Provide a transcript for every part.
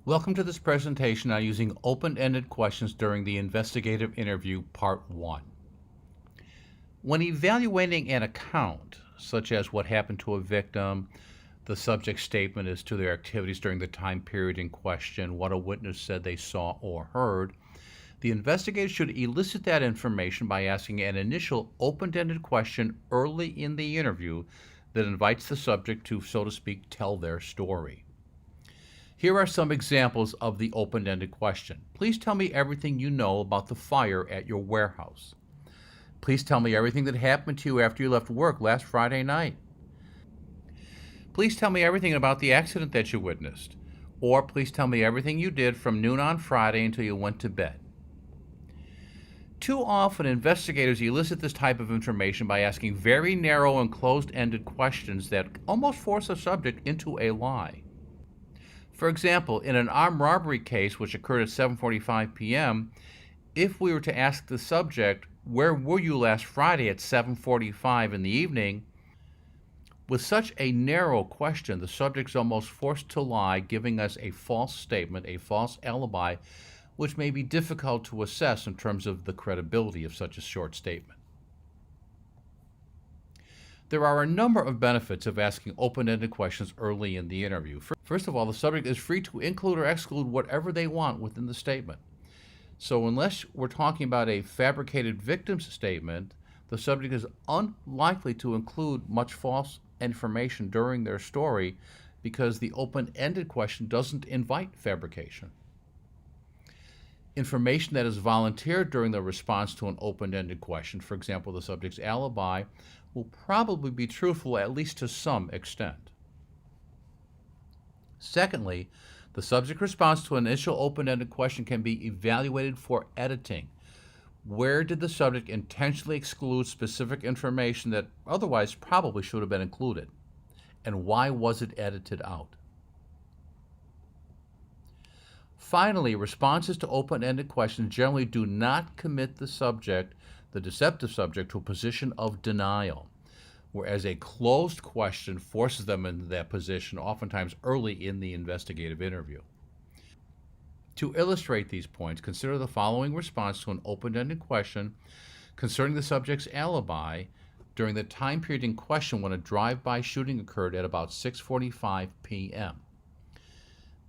Welcome to this presentation on using open-ended questions during the investigative interview, Part 1. When evaluating an account, such as what happened to a victim, the subject's statement as to their activities during the time period in question, what a witness said they saw or heard, the investigator should elicit that information by asking an initial open-ended question early in the interview that invites the subject to, so to speak, tell their story. Here are some examples of the open-ended question. Please tell me everything you know about the fire at your warehouse. Please tell me everything that happened to you after you left work last Friday night. Please tell me everything about the accident that you witnessed. Or please tell me everything you did from noon on Friday until you went to bed. Too often, investigators elicit this type of information by asking very narrow and closed-ended questions that almost force a subject into a lie. For example, in an armed robbery case which occurred at 7:45 p.m., if we were to ask the subject, "Where were you last Friday at 7:45 in the evening?" with such a narrow question, the subject's almost forced to lie, giving us a false statement, a false alibi, which may be difficult to assess in terms of the credibility of such a short statement. There are a number of benefits of asking open-ended questions early in the interview. First of all, the subject is free to include or exclude whatever they want within the statement. So unless we're talking about a fabricated victim's statement, the subject is unlikely to include much false information during their story because the open-ended question doesn't invite fabrication. Information that is volunteered during the response to an open-ended question, for example, the subject's alibi, will probably be truthful at least to some extent. Secondly, the subject response to an initial open-ended question can be evaluated for editing. Where did the subject intentionally exclude specific information that otherwise probably should have been included? And why was it edited out? Finally, responses to open-ended questions generally do not commit the subject, the deceptive subject, to a position of denial, whereas a closed question forces them into that position, oftentimes early in the investigative interview. To illustrate these points, consider the following response to an open-ended question concerning the subject's alibi during the time period in question when a drive-by shooting occurred at about 6:45 p.m.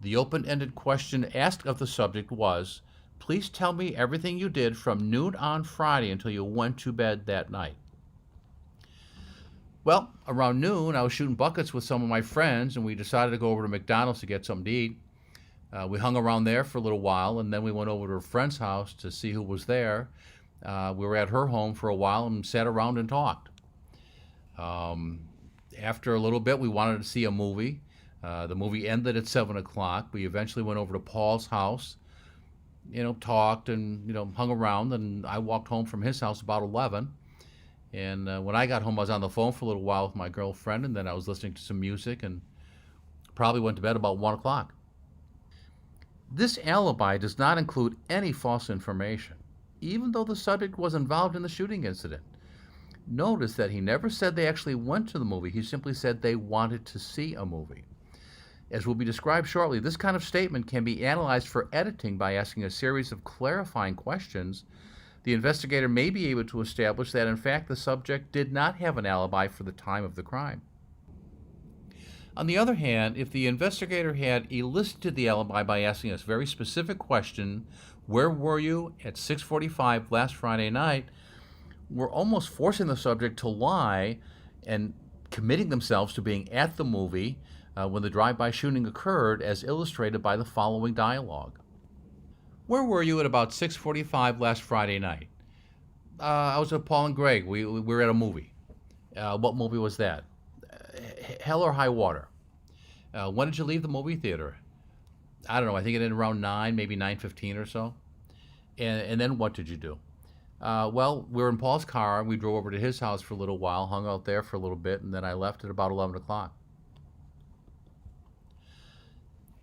The open-ended question asked of the subject was, "Please tell me everything you did from noon on Friday until you went to bed that night." Well, around noon, I was shooting buckets with some of my friends, and we decided to go over to McDonald's to get something to eat. We hung around there for a little while, and then we went over to a friend's house to see who was there. We were at her home for a while and sat around and talked. After a little bit, we wanted to see a movie. The movie ended at 7 o'clock. We eventually went over to Paul's house, talked and, hung around, and I walked home from his house about 11. And when I got home, I was on the phone for a little while with my girlfriend, and then I was listening to some music and probably went to bed about 1 o'clock. This alibi does not include any false information, even though the subject was involved in the shooting incident. Notice that he never said they actually went to the movie. He simply said they wanted to see a movie. As will be described shortly, this kind of statement can be analyzed for editing by asking a series of clarifying questions. The investigator may be able to establish that, in fact, the subject did not have an alibi for the time of the crime. On the other hand, if the investigator had elicited the alibi by asking a very specific question, "Where were you at 6:45 last Friday night?" we're almost forcing the subject to lie and committing themselves to being at the movie when the drive-by shooting occurred, as illustrated by the following dialogue. "Where were you at about 6:45 last Friday night?" "I was with Paul and Greg. We were at a movie." "What movie was that?" "Hell or High Water." "When did you leave the movie theater?" "I don't know. I think it ended around 9, maybe 9:15 or so." And then what did you do?" "Well, we were in Paul's car, and we drove over to his house for a little while, hung out there for a little bit, and then I left at about 11 o'clock.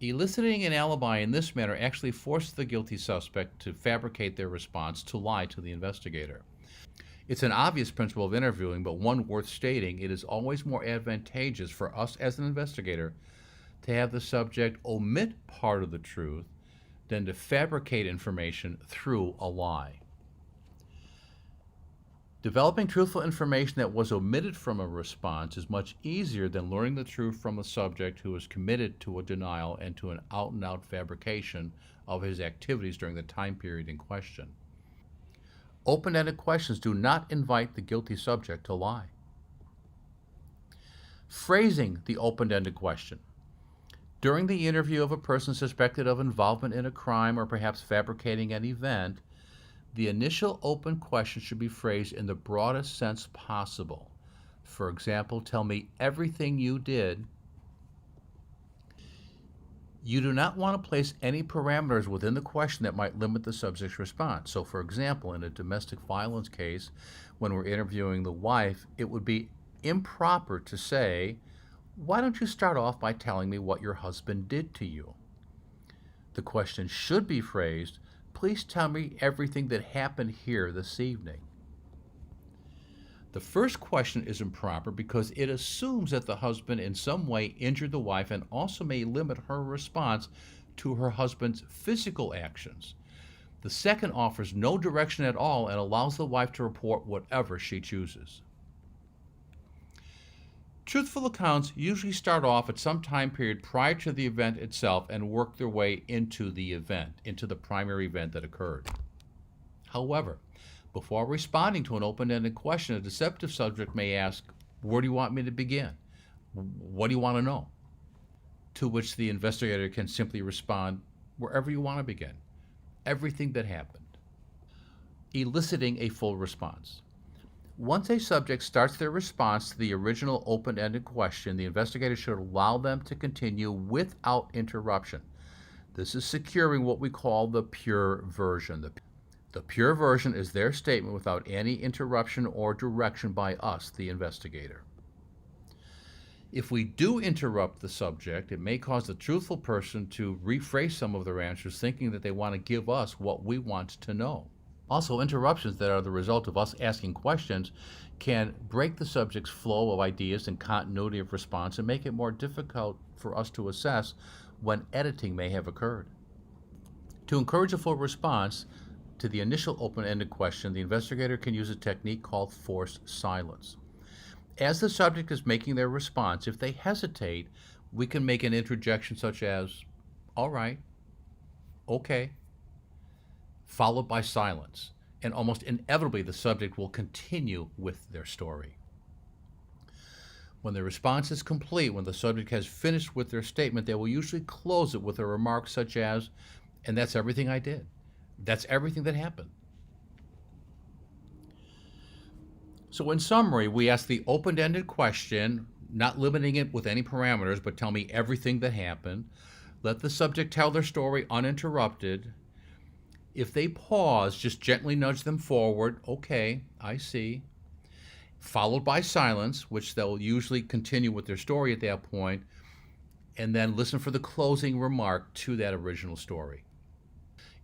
Eliciting an alibi in this manner actually forced the guilty suspect to fabricate their response, to lie to the investigator. It's an obvious principle of interviewing, but one worth stating. It is always more advantageous for us as an investigator to have the subject omit part of the truth than to fabricate information through a lie. Developing truthful information that was omitted from a response is much easier than learning the truth from a subject who is committed to a denial and to an out-and-out fabrication of his activities during the time period in question. Open-ended questions do not invite the guilty subject to lie. Phrasing the open-ended question. During the interview of a person suspected of involvement in a crime or perhaps fabricating an event, the initial open question should be phrased in the broadest sense possible. For example, tell me everything you did. You do not want to place any parameters within the question that might limit the subject's response. So, for example, in a domestic violence case, when we're interviewing the wife, it would be improper to say, "Why don't you start off by telling me what your husband did to you?" The question should be phrased, "Please tell me everything that happened here this evening." The first question is improper because it assumes that the husband in some way injured the wife and also may limit her response to her husband's physical actions. The second offers no direction at all and allows the wife to report whatever she chooses. Truthful accounts usually start off at some time period prior to the event itself and work their way into the event, into the primary event that occurred. However, before responding to an open-ended question, a deceptive subject may ask, "Where do you want me to begin? What do you want to know?" To which the investigator can simply respond, "Wherever you want to begin. Everything that happened." Eliciting a full response. Once a subject starts their response to the original open-ended question, the investigator should allow them to continue without interruption. This is securing what we call the pure version. The pure version is their statement without any interruption or direction by us, the investigator. If we do interrupt the subject, it may cause the truthful person to rephrase some of their answers, thinking that they want to give us what we want to know. Also, interruptions that are the result of us asking questions can break the subject's flow of ideas and continuity of response and make it more difficult for us to assess when editing may have occurred. To encourage a full response to the initial open-ended question, the investigator can use a technique called forced silence. As the subject is making their response, if they hesitate, we can make an interjection such as, "All right," "Okay," followed by silence, and almost inevitably the subject will continue with their story. When the response is complete, when the subject has finished with their statement, they will usually close it with a remark such as, "And that's everything I did. That's everything that happened." So in summary, we ask the open-ended question, not limiting it with any parameters, but tell me everything that happened. Let the subject tell their story uninterrupted. If they pause, just gently nudge them forward. "Okay, I see." Followed by silence, which they'll usually continue with their story at that point, and then listen for the closing remark to that original story.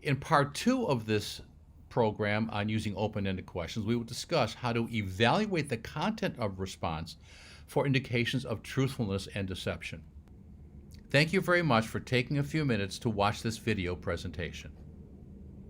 In part 2 of this program on using open-ended questions, we will discuss how to evaluate the content of response for indications of truthfulness and deception. Thank you very much for taking a few minutes to watch this video presentation.